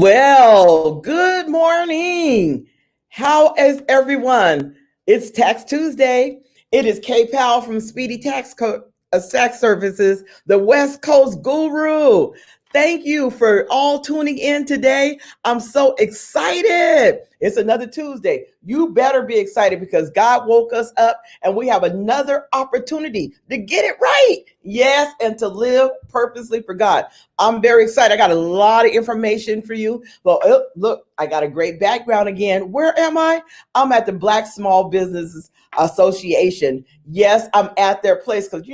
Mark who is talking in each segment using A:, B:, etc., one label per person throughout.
A: Well, good morning. How is everyone? It's Tax Tuesday. It is K Powell from Speedy Tax Services, the West Coast Guru. Thank you for all tuning in today. I'm so excited. It's another Tuesday. You better be excited because God woke us up and we have another opportunity to get it right. Yes, and to live purposely for God. I'm very excited. I got a lot of information for you. Well, look, I got a great background again. Where am I? I'm at the Black Small Businesses Association. Yes, I'm at their place because,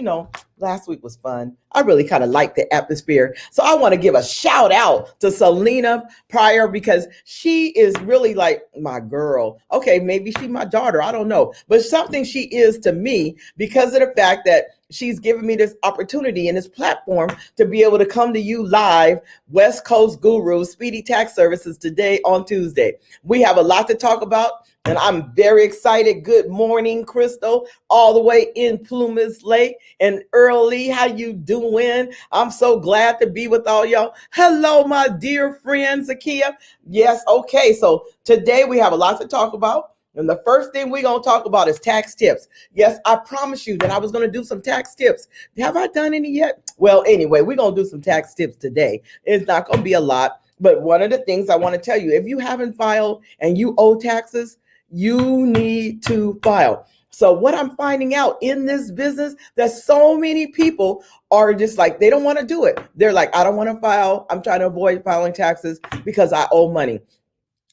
A: last week was fun. I really kind of like the atmosphere. So I want to give a shout out to Selena Pryor because she is really like my girl. Okay, maybe she's my daughter. I don't know. But something she is to me because of the fact that she's given me this opportunity and this platform to be able to come to you live, West Coast Guru, Speedy Tax Services today on Tuesday. We have a lot to talk about. And I'm very excited. Good morning, Crystal, all the way in Plumas Lake. And Early, how you doing? I'm so glad to be with all y'all. Hello, my dear friend, Zakia. Yes, okay. So today we have a lot to talk about. And the first thing we're going to talk about is tax tips. Yes, I promised you that I was going to do some tax tips. Have I done any yet? Well, anyway, we're going to do some tax tips today. It's not going to be a lot. But one of the things I want to tell you, if you haven't filed and you owe taxes, you need to file. So what I'm finding out in this business, that so many people are just like, they don't want to do it. They're like, I don't want to file. I'm trying to avoid filing taxes because I owe money.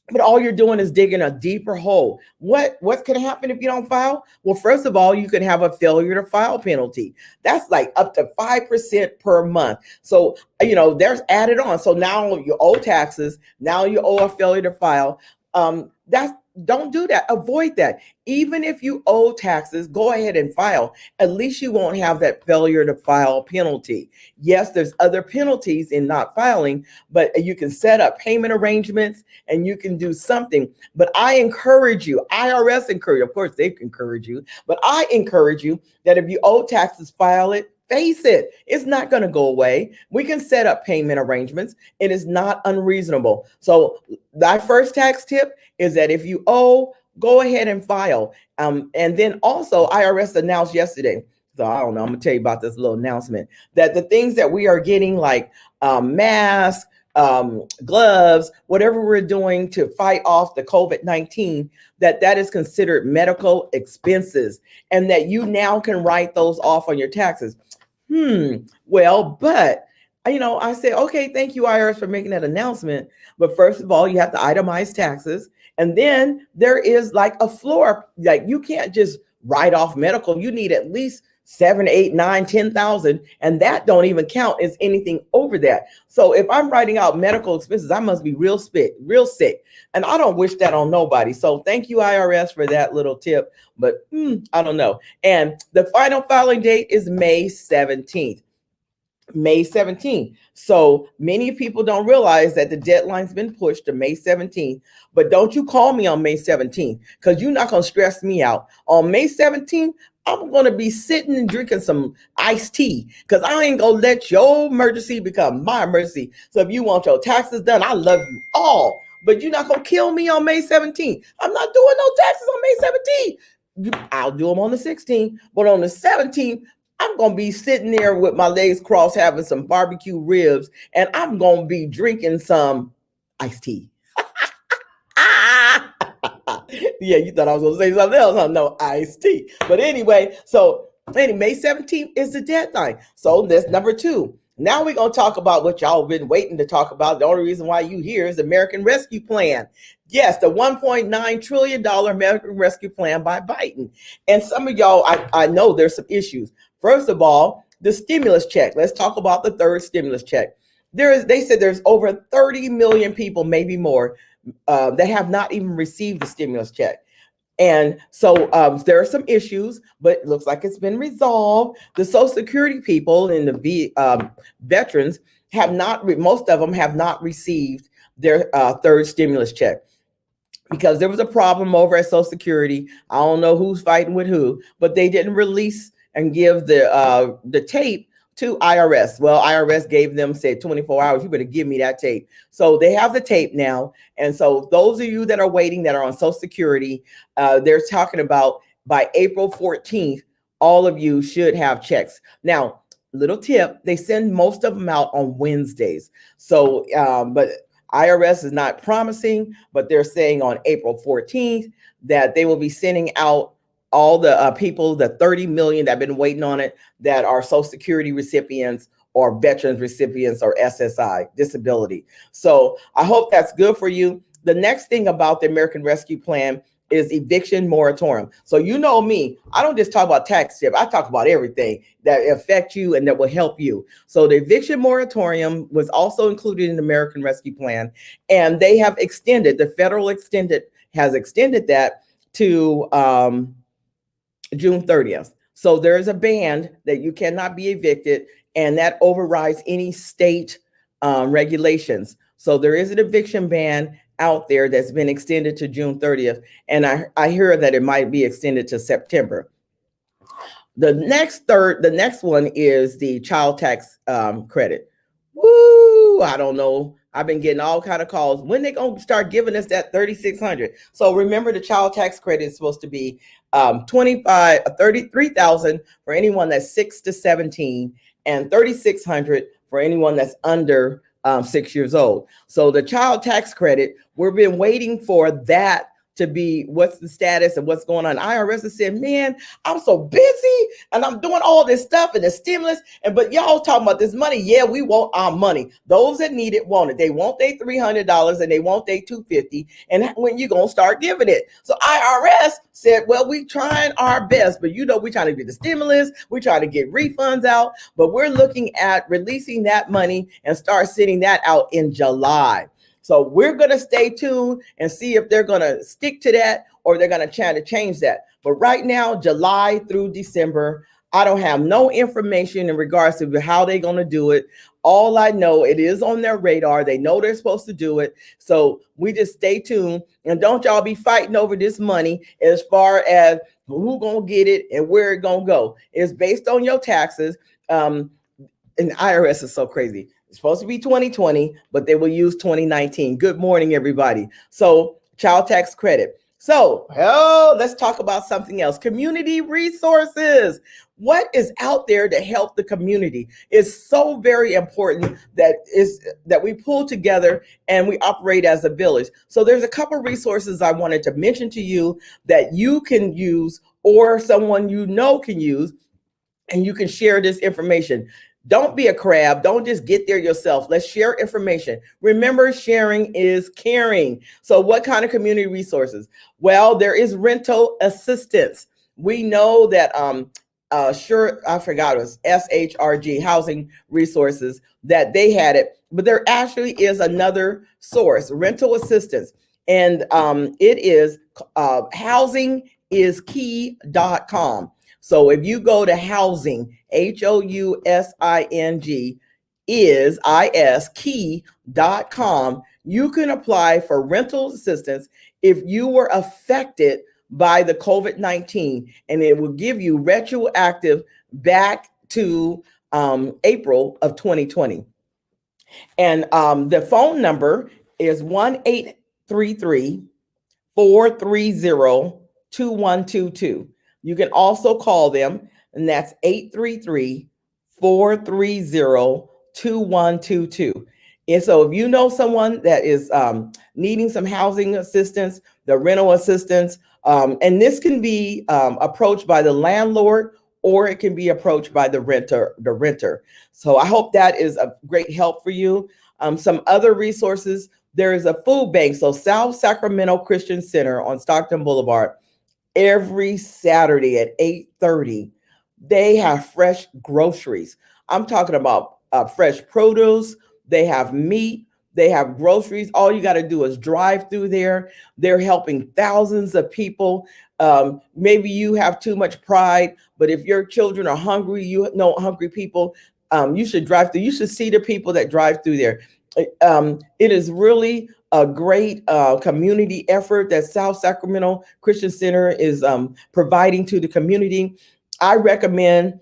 A: But all you're doing is digging a deeper hole. What can happen if you don't file? Well, first of all, you can have a failure to file penalty. That's like up to 5% per month. So, there's added on. So now you owe taxes. Now you owe a failure to file. Don't do that. Avoid that. Even if you owe taxes, go ahead and file. At least you won't have that failure to file penalty. Yes, there's other penalties in not filing, but you can set up payment arrangements and you can do something. But I encourage you, IRS encourage, of course they encourage you, but I encourage you that if you owe taxes, file it. Face it, it's not going to go away. We can set up payment arrangements. It is not unreasonable. So my first tax tip is that if you owe, go ahead and file. And then also IRS announced yesterday. So I don't know, I'm going to tell you about this little announcement that the things that we are getting like masks, gloves, whatever we're doing to fight off the COVID-19, that is considered medical expenses and that you now can write those off on your taxes. Well, but I say, okay, thank you, IRS, for making that announcement. But first of all, you have to itemize taxes. And then there is like a floor, like you can't just write off medical. You need at least 7, 8, 9, 10,000. And that don't even count as anything over that. So if I'm writing out medical expenses, I must be real sick. And I don't wish that on nobody. So thank you, IRS, for that little tip. But I don't know. And the final filing date is May 17th. May 17th. So many people don't realize that the deadline's been pushed to May 17th. But don't you call me on May 17th because you're not going to stress me out. On May 17th, I'm going to be sitting and drinking some iced tea because I ain't going to let your emergency become my emergency. So if you want your taxes done, I love you all. But you're not going to kill me on May 17th. I'm not doing no taxes on May 17th. I'll do them on the 16th. But on the 17th, I'm going to be sitting there with my legs crossed having some barbecue ribs, and I'm going to be drinking some iced tea. Yeah, you thought I was going to say something else. Huh? No, iced tea. But anyway, May 17th is the deadline. So that's number 2. Now we're going to talk about what y'all been waiting to talk about. The only reason why you here is the American Rescue Plan. Yes, the $1.9 trillion American Rescue Plan by Biden. And some of y'all, I know there's some issues. First of all, the stimulus check. Let's talk about the third stimulus check. They said there's over 30 million people, maybe more, that have not even received the stimulus check. And so there are some issues, but it looks like it's been resolved. The Social Security people and the veterans most of them have not received their third stimulus check because there was a problem over at Social Security. I don't know who's fighting with who, but they didn't release and give the tape to IRS. Well, IRS gave them, said 24 hours, you better give me that tape. So they have the tape now. And so those of you that are waiting, that are on Social Security, they're talking about by April 14th, all of you should have checks. Now, little tip, they send most of them out on Wednesdays. So, but IRS is not promising, but they're saying on April 14th that they will be sending out all the people, the 30 million that have been waiting on it, that are Social Security recipients or veterans recipients or SSI, disability. So I hope that's good for you. The next thing about the American Rescue Plan is eviction moratorium. So you know me, I don't just talk about tax tip, I talk about everything that affect you and that will help you. So the eviction moratorium was also included in the American Rescue Plan, and they have extended, the federal has extended that to June 30th. So there's a ban that you cannot be evicted, and that overrides any state regulations. So there is an eviction ban out there that's been extended to June 30th. And I hear that it might be extended to September. The next one is the child tax credit. Woo, I don't know. I've been getting all kind of calls. When they gonna start giving us that $3,600? So remember, the child tax credit is supposed to be $33,000 for anyone that's 6 to 17, and $3,600 for anyone that's under 6 years old. So the child tax credit, we've been waiting for that to be what's the status and what's going on. IRS has said, man, I'm so busy and I'm doing all this stuff and the stimulus, but y'all talking about this money. Yeah, we want our money. Those that need it want it. They want their $300 and they want their $250. And when you gonna start giving it? So IRS said, well, we trying our best, but we trying to get the stimulus, we trying to get refunds out, but we're looking at releasing that money and start sending that out in July. So we're going to stay tuned and see if they're going to stick to that or they're going to try to change that. But right now, July through December, I don't have no information in regards to how they're going to do it. All I know, it is on their radar. They know they're supposed to do it. So we just stay tuned, and don't y'all be fighting over this money as far as who going to get it and where it going to go. It's based on your taxes. And IRS is so crazy. It's supposed to be 2020, but they will use 2019. Good morning, everybody. So child tax credit. So let's talk about something else. Community resources. What is out there to help the community is so very important that we pull together and we operate as a village. So there's a couple resources I wanted to mention to you that you can use or someone can use, and you can share this information. Don't be a crab. Don't just get there yourself. Let's share information. Remember, sharing is caring. So what kind of community resources? Well, there is rental assistance. We know that I forgot, it was SHRG, Housing Resources, that they had it, but there actually is another source, rental assistance. And it is housingIsKey.com. So if you go to housing, HOUSING is key.com, you can apply for rental assistance if you were affected by the COVID-19, and it will give you retroactive back to April of 2020. And the phone number is 1-833-430-2122. You can also call them, and that's 833-430-2122. And so if you know someone that is needing some housing assistance, the rental assistance, and this can be approached by the landlord, or it can be approached by the renter. So I hope that is a great help for you. Some other resources, there is a food bank. So South Sacramento Christian Center on Stockton Boulevard, every Saturday at 8:30, they have fresh groceries. I'm talking about fresh produce. They have meat. They have groceries. All you got to do is drive through there. They're helping thousands of people. Maybe you have too much pride, but if your children are hungry, hungry people, you should drive through. You should see the people that drive through there. It is really a great community effort that South Sacramento Christian Center is providing to the community. I recommend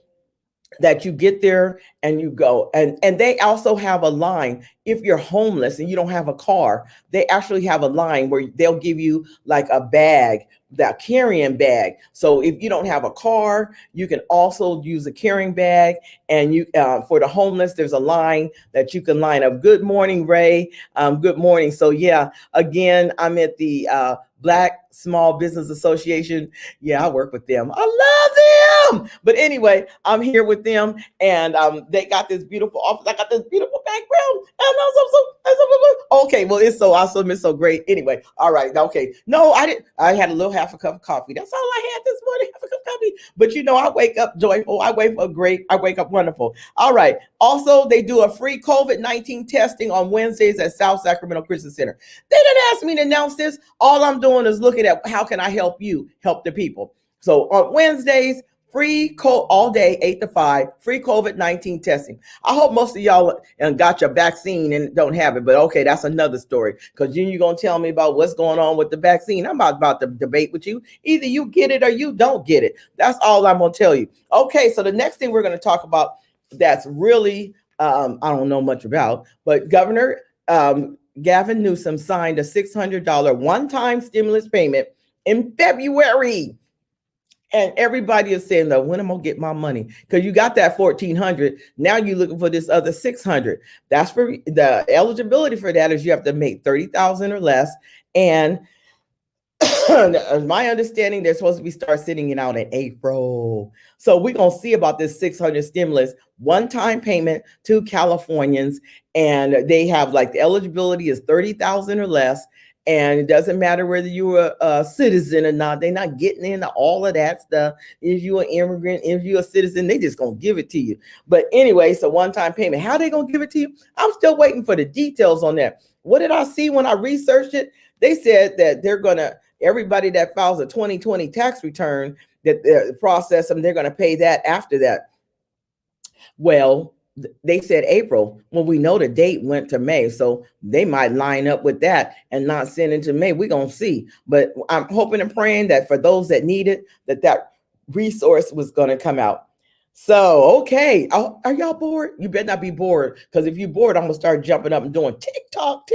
A: that you get there and you go, and they also have a line. If you're homeless and you don't have a car, they actually have a line where they'll give you like a bag, that carrying bag. So if you don't have a car, you can also use a carrying bag. And you for the homeless, there's a line that you can line up. Good morning, Ray. Good morning. So yeah, again, I'm at the Black Small Business Association. Yeah, I work with them. I love them. But anyway, I'm here with them, and they got this beautiful office. I got this beautiful background. And okay, well, it's so awesome. It's so great. Anyway, all right. Okay. No, I didn't. I had a little half a cup of coffee. That's all I had this morning, half a cup of coffee. But I wake up joyful. I wake up great. I wake up wonderful. All right. Also, they do a free COVID-19 testing on Wednesdays at South Sacramento Christian Center. They didn't ask me to announce this. All I'm doing is looking at how can I help you help the people. So on Wednesdays, free all day, 8 to 5, free COVID-19 testing. I hope most of y'all got your vaccine and don't have it, but okay, that's another story. Because you're going to tell me about what's going on with the vaccine. I'm about to debate with you. Either you get it or you don't get it. That's all I'm going to tell you. Okay, so the next thing we're going to talk about that's really, I don't know much about, but Governor Gavin Newsom signed a $600 one-time stimulus payment in February. And everybody is saying, when am I gonna get my money? Because you got that $1,400. Now you're looking for this other $600. That's for the eligibility for that is you have to make $30,000 or less. And my understanding, they're supposed to be start sending it out in April. So we're gonna see about this 600 stimulus one-time payment to Californians, and they have like the eligibility is 30,000 or less. And it doesn't matter whether you're a citizen or not. They're not getting into all of that stuff. If you're an immigrant, if you're a citizen, they just gonna give it to you. But anyway, it's a one-time payment. How they gonna give it to you? I'm still waiting for the details on that. What did I see when I researched it? They said that they're gonna, everybody that files a 2020 tax return, that they're process them, they're gonna pay that after that. Well, they said April. Well, we know the date went to May, so they might line up with that and not send it to May. We're going to see. But I'm hoping and praying that for those that need it, that resource was going to come out. So, okay. Are y'all bored? You better not be bored, because if you're bored, I'm going to start jumping up and doing TikTok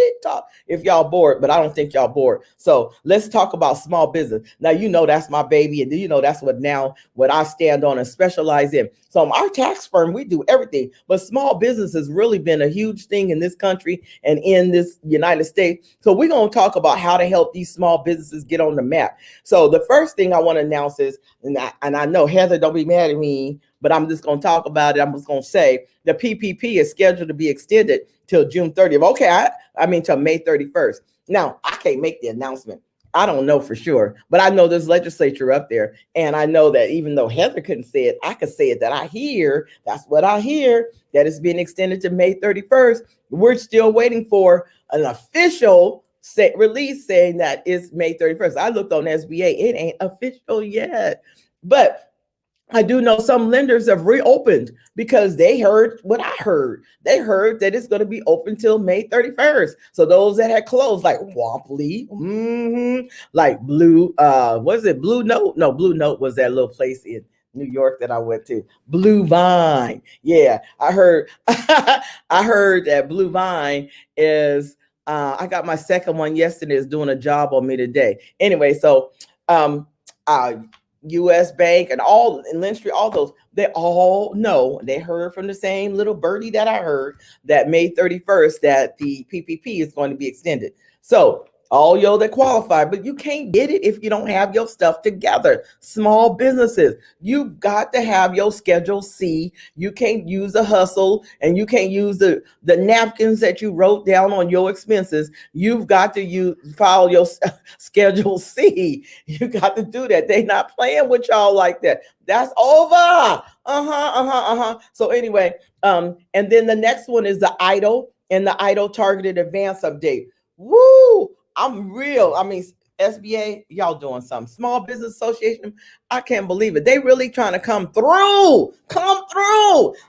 A: if y'all bored, but I don't think y'all bored. So let's talk about small business. Now, that's my baby, and that's what I stand on and specialize in. So our tax firm, we do everything, but small business has really been a huge thing in this country and in this United States. So we're going to talk about how to help these small businesses get on the map. So the first thing I want to announce is, and I know Heather, don't be mad at me, but I'm just going to talk about it. I'm just going to say the PPP is scheduled to be extended till June 30th. Okay, I mean till May 31st. Now, I can't make the announcement. I don't know for sure, but I know there's legislature up there. And I know that even though Heather couldn't say it, I could say it, that I hear, that's what I hear, that it's being extended to May 31st. We're still waiting for an official release saying that it's May 31st. I looked on SBA, it ain't official yet. But I do know some lenders have reopened because they heard what I heard. They heard that it's going to be open till May 31st. So those that had closed, like Womply, like Blue, what is it? Blue Note? No, Blue Note was that little place in New York that I went to. Blue Vine. Yeah, I heard. I heard that Blue Vine is. I got my second one yesterday. Is doing a job on me today. Anyway, so U.S. Bank and Lynn Street, all those, they all know, they heard from the same little birdie that I heard that May 31st that the PPP is going to be extended. So all y'all that qualify, but you can't get it if you don't have your stuff together. Small businesses, you've got to have your Schedule C. You can't use a hustle, and you can't use the napkins that you wrote down on your expenses. You've got to file your Schedule C. You got to do that. They're not playing with y'all like that. That's over. So anyway, and then the next one is the EIDL and the EIDL targeted advance update. Woo! SBA, y'all doing something. Small Business Association, I can't believe it. They really trying to come through.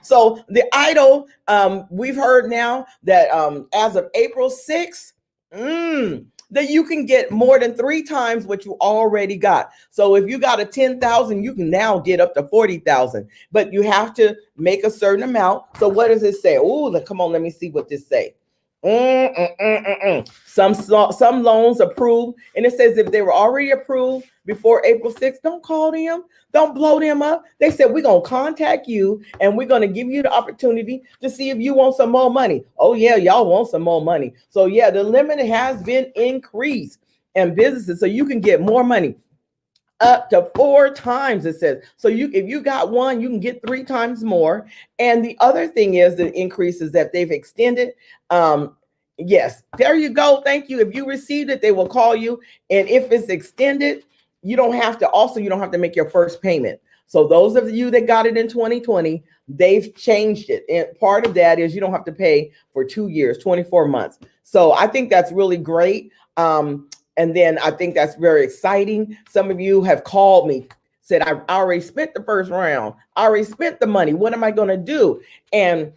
A: So the EIDL, we've heard now that as of April 6th, that you can get more than 3 times what you already got. So if you got a 10,000, you can now get up to 40,000, but you have to make a certain amount. So what does it say? Oh, come on, let me see what this say. Some loans approved, and it says if they were already approved before April 6th, don't call them, don't blow them up. They said we're gonna contact you and we're gonna give you the opportunity to see if you want some more money. Oh yeah, y'all want some more money. So yeah, the limit has been increased and businesses, so you can get more money. Up to 4 times, it says. So if you got one, you can get 3 times more. And the other thing is the increases that they've extended. Yes, there you go. Thank you. If you received it, they will call you. And if it's extended, you don't have to make your first payment. So those of you that got it in 2020, they've changed it. And part of that is you don't have to pay for 2 years, 24 months. So I think that's really great. And then I think that's very exciting. Some of you have called me, said, I already spent the first round. I already spent the money. What am I going to do? And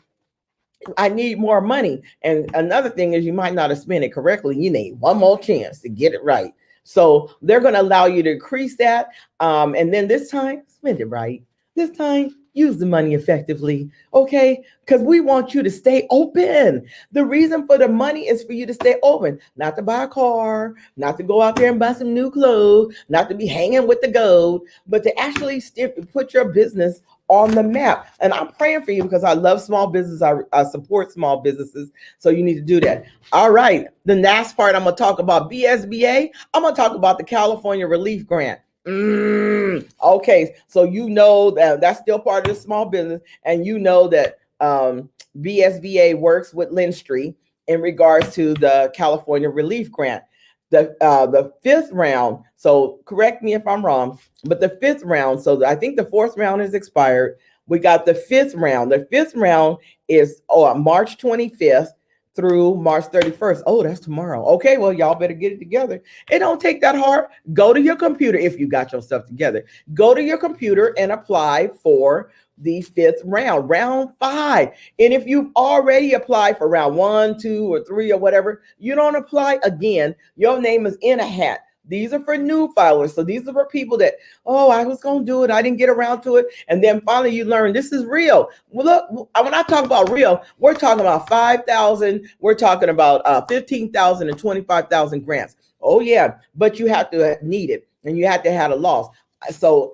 A: I need more money. And another thing is you might not have spent it correctly. You need one more chance to get it right. So they're going to allow you to increase that. And then this time, spend it right. This time, use the money effectively, okay? Because we want you to stay open. The reason for the money is for you to stay open, not to buy a car, not to go out there and buy some new clothes, not to be hanging with the gold, but to actually put your business on the map. And I'm praying for you because I love small business. I support small businesses. So you need to do that. All right. The last part, I'm going to talk about BSBA. I'm going to talk about the California Relief Grant. Okay, so you know that's still part of the small business, and you know that BSBA works with Lindstreet in regards to the California Relief Grant. The 5th round, so correct me if I'm wrong, but the 5th round, so I think the 4th round is expired. We got the 5th round. The 5th round is March 25th through March 31st. Oh, that's tomorrow. Okay, well, y'all better get it together. It don't take that hard. Go to your computer if you got your stuff together. Go to your computer and apply for the 5th round, round 5. And if you've already applied for round 1, 2, or 3, or whatever, you don't apply again. Your name is in a hat. These are for new filers. So these are for people that, I was going to do it. I didn't get around to it. And then finally you learn this is real. Well, look, when I talk about real, we're talking about 5,000. We're talking about 15,000 and 25,000 grants. Oh, yeah. But you have to need it and you have to have a loss. So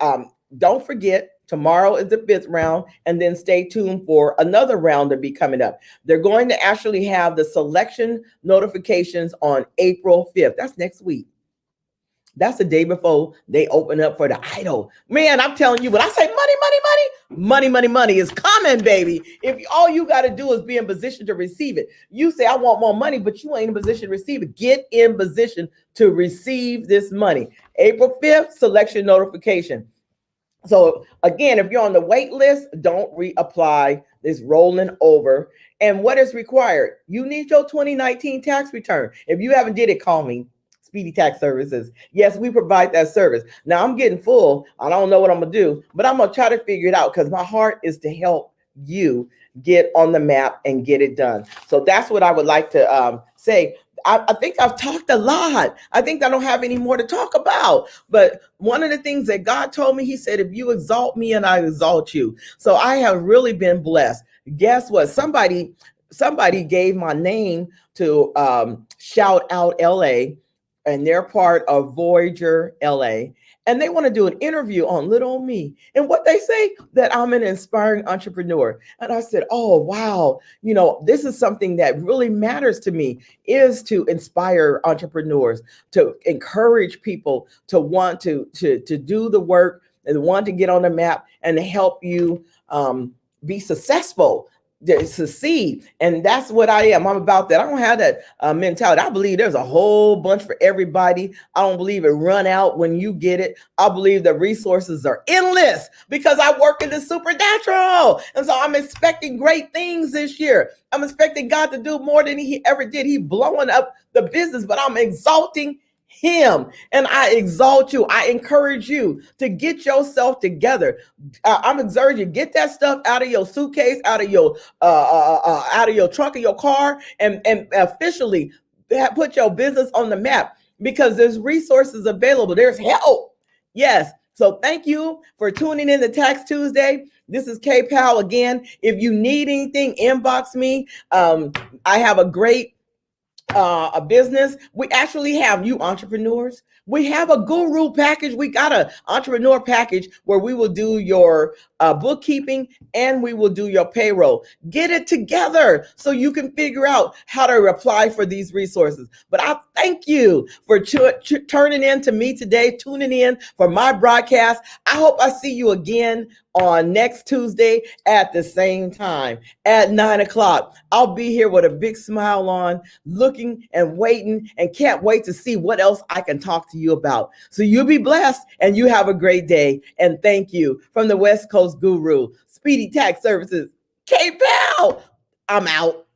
A: don't forget. Tomorrow is the 5th round, and then stay tuned for another round to be coming up. They're going to actually have the selection notifications on April 5th. That's next week. That's the day before they open up for the idol. Man, I'm telling you, when I say money is coming, baby. If all you got to do is be in position to receive it. You say, I want more money, but you ain't in position to receive it. Get in position to receive this money. April 5th, selection notification. So again, if you're on the wait list, don't reapply. It's rolling over. And what is required? You need your 2019 tax return. If you haven't did it, call me. Speedy Tax Services. Yes, we provide that service. Now I'm getting full. I don't know what I'm going to do, but I'm going to try to figure it out because my heart is to help you get on the map and get it done. So that's what I would like to say. I think I've talked a lot. I think I don't have any more to talk about. But one of the things that God told me, he said, if you exalt me and I exalt you. So I have really been blessed. Guess what? Somebody gave my name to Shout Out LA, and they're part of Voyager LA. And they want to do an interview on little old me. And what they say, that I'm an inspiring entrepreneur. And I said, oh, wow. This is something that really matters to me, is to inspire entrepreneurs, to encourage people to want to do the work and want to get on the map and to help you be successful. To succeed. And that's what I am. I'm about that. I don't have that mentality. I believe there's a whole bunch for everybody. I don't believe it run out when you get it. I believe the resources are endless because I work in the supernatural. And so I'm expecting great things this year. I'm expecting God to do more than he ever did. He's blowing up the business, but I'm exalting him, and I exalt you. I encourage you to get yourself together. I'm exerting you, get that stuff out of your suitcase, out of your trunk of your car, and officially put your business on the map, because there's resources available. There's help. Yes. So thank you for tuning in to Tax Tuesday. This is Kay Powell again. If you need anything, inbox me. I have a great a business. We actually have, you entrepreneurs, we have a guru package. We got an entrepreneur package where we will do your bookkeeping and we will do your payroll. Get it together so you can figure out how to apply for these resources. But I thank you for turning in to me today, tuning in for my broadcast. I hope I see you again on next Tuesday at the same time at 9 o'clock. I'll be here with a big smile on, looking and waiting, and can't wait to see what else I can talk to you about. So you be blessed and you have a great day. And thank you from the West Coast Guru, Speedy Tax Services, Kay Powell. I'm out.